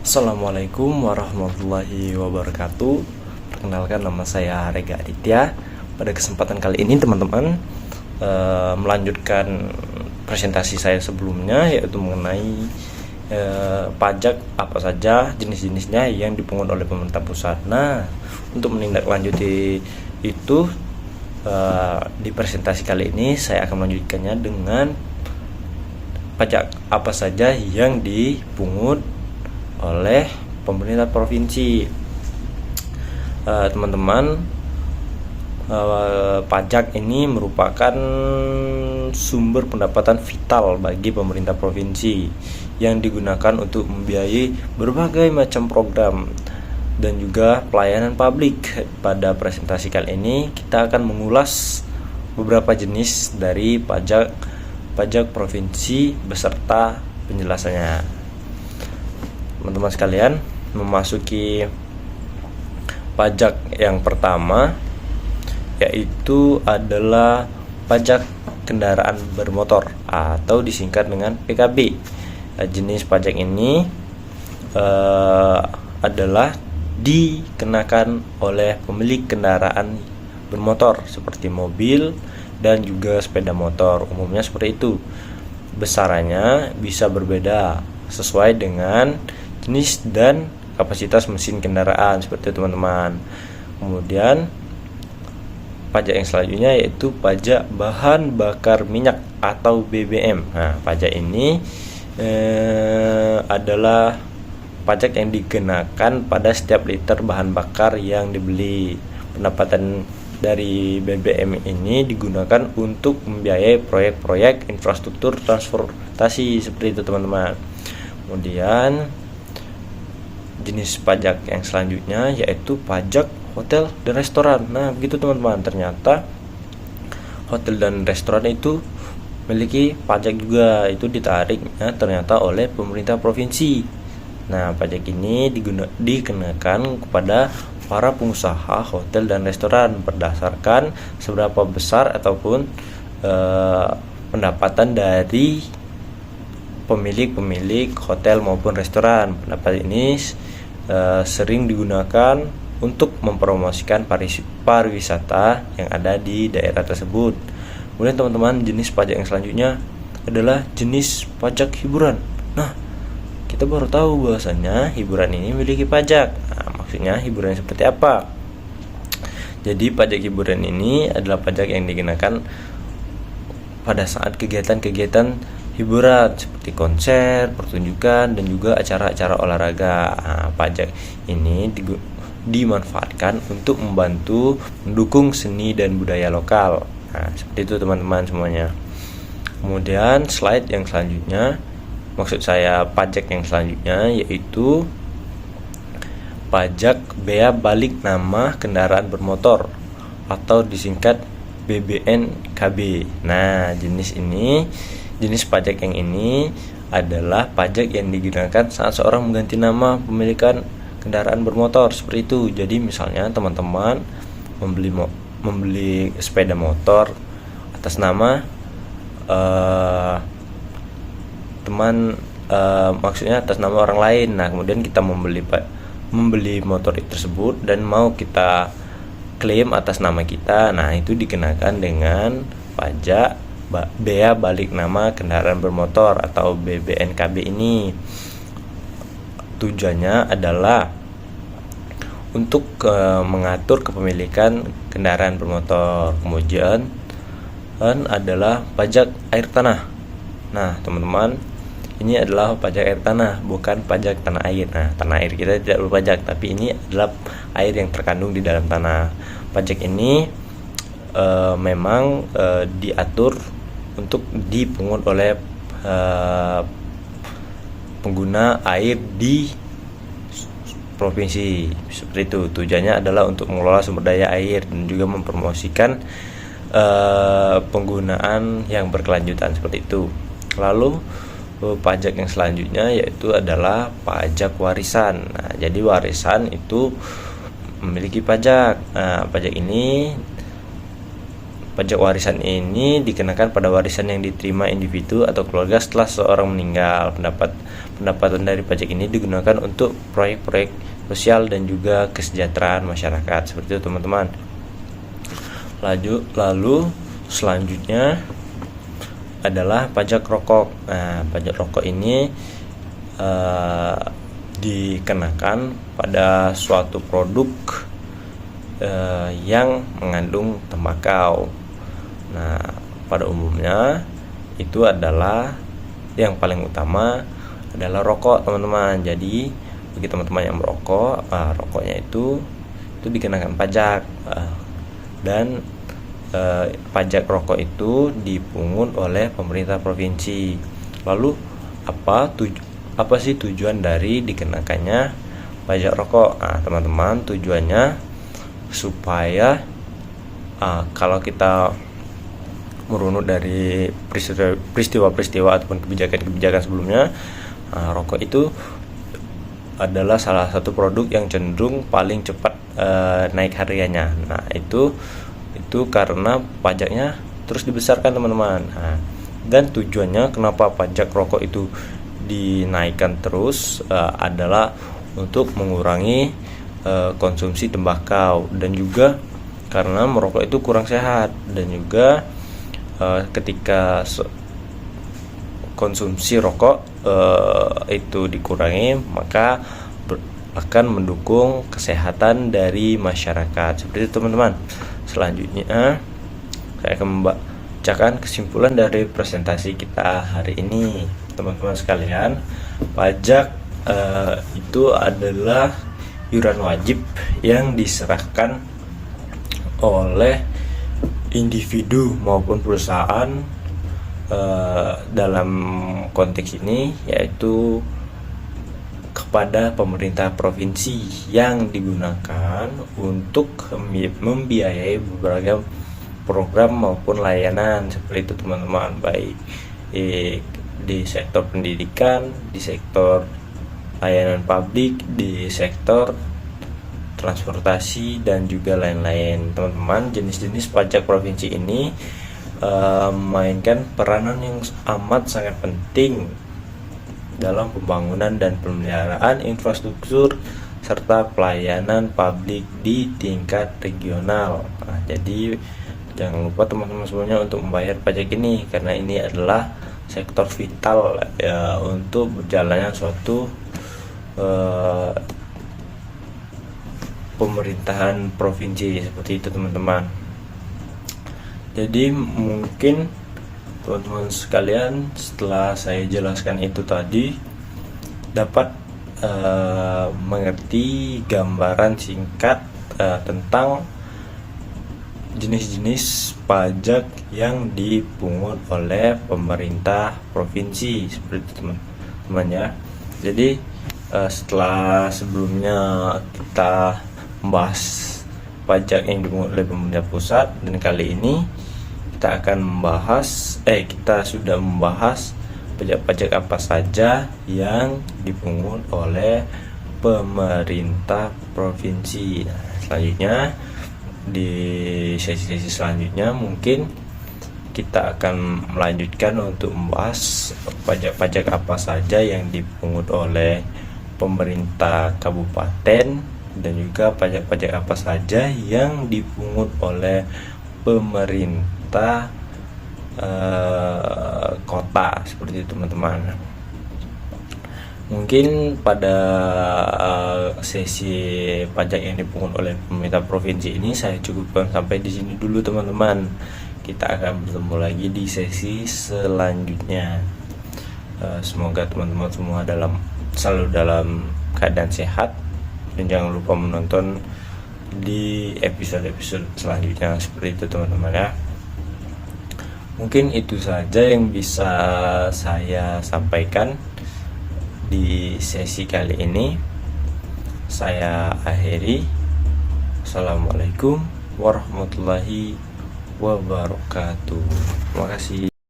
Assalamualaikum warahmatullahi wabarakatuh. Perkenalkan, nama saya Rega Aditya. Pada kesempatan kali ini teman-teman melanjutkan presentasi saya sebelumnya, yaitu mengenai pajak apa saja jenis-jenisnya yang dipungut oleh pemerintah pusat. Nah, untuk menindaklanjuti itu, di presentasi kali ini saya akan melanjutkannya dengan pajak apa saja yang dipungut oleh pemerintah provinsi. Teman-teman, pajak ini merupakan sumber pendapatan vital bagi pemerintah provinsi yang digunakan untuk membiayai berbagai macam program dan juga pelayanan publik. Pada presentasi kali ini kita akan mengulas beberapa jenis dari pajak provinsi beserta penjelasannya. Teman-teman sekalian, memasuki pajak yang pertama, yaitu adalah pajak kendaraan bermotor atau disingkat dengan PKB. Jenis pajak ini adalah dikenakan oleh pemilik kendaraan bermotor seperti mobil dan juga sepeda motor, umumnya seperti itu. Besarannya bisa berbeda sesuai dengan jenis dan kapasitas mesin kendaraan, seperti itu teman-teman. Kemudian pajak yang selanjutnya yaitu pajak bahan bakar minyak atau BBM. Nah, pajak ini adalah pajak yang dikenakan pada setiap liter bahan bakar yang dibeli. Pendapatan dari BBM ini digunakan untuk membiayai proyek-proyek infrastruktur transportasi, seperti itu teman-teman. Kemudian jenis pajak yang selanjutnya yaitu pajak hotel dan restoran. Nah, begitu teman-teman, ternyata hotel dan restoran itu memiliki pajak juga, itu ditariknya ternyata oleh pemerintah provinsi. Nah, pajak ini dikenakan kepada para pengusaha hotel dan restoran berdasarkan seberapa besar ataupun pendapatan dari pemilik hotel maupun restoran. Pendapat ini sering digunakan untuk mempromosikan pariwisata yang ada di daerah tersebut. Kemudian teman-teman, jenis pajak yang selanjutnya adalah jenis pajak hiburan. Nah, kita baru tahu bahwasannya hiburan ini memiliki pajak. Nah, maksudnya hiburan seperti apa? Jadi pajak hiburan ini adalah pajak yang dikenakan pada saat kegiatan-kegiatan hiburan seperti konser, pertunjukan, dan juga acara-acara olahraga. Nah, pajak ini dimanfaatkan untuk membantu mendukung seni dan budaya lokal. Nah, seperti itu teman-teman semuanya. Kemudian slide yang selanjutnya, maksud saya pajak yang selanjutnya yaitu pajak bea balik nama kendaraan bermotor atau disingkat BBNKB. Nah, jenis pajak yang ini adalah pajak yang digunakan saat seorang mengganti nama pemilikan kendaraan bermotor, seperti itu. Jadi misalnya teman-teman membeli sepeda motor atas nama maksudnya atas nama orang lain. Nah, kemudian kita membeli motor tersebut dan mau kita klaim atas nama kita. Nah, itu dikenakan dengan pajak bea balik nama kendaraan bermotor atau BBNKB ini. Tujuannya adalah untuk mengatur kepemilikan kendaraan bermotor. Kemudian adalah pajak air tanah. Nah, teman-teman, ini adalah pajak air tanah, bukan pajak tanah air. Nah, tanah air kita tidak berpajak, tapi ini adalah air yang terkandung di dalam tanah. Pajak ini memang diatur untuk dipungut oleh pengguna air di provinsi, seperti itu. Tujuannya adalah untuk mengelola sumber daya air dan juga mempromosikan penggunaan yang berkelanjutan, seperti itu. Lalu pajak yang selanjutnya yaitu adalah pajak warisan. Nah, jadi warisan itu memiliki pajak. Nah, pajak warisan ini dikenakan pada warisan yang diterima individu atau keluarga setelah seorang meninggal. pendapatan dari pajak ini digunakan untuk proyek-proyek sosial dan juga kesejahteraan masyarakat. Seperti itu teman-teman. Lalu selanjutnya adalah pajak rokok. Nah, pajak rokok ini dikenakan pada suatu produk yang mengandung tembakau. Nah, pada umumnya itu adalah yang paling utama adalah rokok, teman-teman. Jadi bagi teman-teman yang merokok, rokoknya itu dikenakan pajak, dan pajak rokok itu dipungut oleh pemerintah provinsi. Lalu apa sih tujuan dari dikenakannya pajak rokok? Nah, teman-teman, tujuannya supaya kalau kita merunut dari peristiwa-peristiwa ataupun kebijakan-kebijakan sebelumnya, rokok itu adalah salah satu produk yang cenderung paling cepat naik harganya. Nah, itu karena pajaknya terus dibesarkan, teman-teman. Nah, dan tujuannya kenapa pajak rokok itu dinaikkan terus adalah untuk mengurangi konsumsi tembakau, dan juga karena merokok itu kurang sehat, dan juga ketika konsumsi rokok itu dikurangi, maka akan mendukung kesehatan dari masyarakat. Seperti itu, teman-teman. Selanjutnya saya akan membacakan kesimpulan dari presentasi kita hari ini. Teman-teman sekalian, pajak itu adalah iuran wajib yang diserahkan oleh individu maupun perusahaan, dalam konteks ini yaitu kepada pemerintah provinsi, yang digunakan untuk membiayai berbagai program maupun layanan. Seperti itu, teman-teman, baik di sektor pendidikan, di sektor layanan publik, di sektor transportasi, dan juga lain-lain. Teman-teman, jenis-jenis pajak provinsi ini memainkan peranan yang amat sangat penting dalam pembangunan dan pemeliharaan infrastruktur serta pelayanan publik di tingkat regional. Nah, jadi jangan lupa teman-teman semuanya untuk membayar pajak ini, karena ini adalah sektor vital ya untuk berjalannya suatu pemerintahan provinsi. Seperti itu, teman-teman. Jadi mungkin teman-teman sekalian, setelah saya jelaskan itu tadi, dapat mengerti gambaran singkat tentang jenis-jenis pajak yang dipungut oleh pemerintah provinsi. Seperti itu, teman-teman ya. Jadi setelah sebelumnya kita membahas pajak yang dipungut oleh pemerintah pusat, dan kali ini kita akan kita sudah membahas pajak-pajak apa saja yang dipungut oleh pemerintah provinsi. Nah, selanjutnya di sesi-sesi selanjutnya mungkin kita akan melanjutkan untuk membahas pajak-pajak apa saja yang dipungut oleh pemerintah kabupaten, dan juga pajak-pajak apa saja yang dipungut oleh pemerintah kota. Seperti itu, teman-teman. Mungkin pada sesi pajak yang dipungut oleh pemerintah provinsi ini saya cukupkan sampai di sini dulu, teman-teman. Kita akan bertemu lagi di sesi selanjutnya. Semoga teman-teman semua selalu dalam keadaan sehat, dan jangan lupa menonton di episode-episode selanjutnya. Seperti itu, teman-teman ya. Mungkin itu saja yang bisa saya sampaikan di sesi kali ini. Saya akhiri. Assalamualaikum warahmatullahi wabarakatuh. Terima kasih.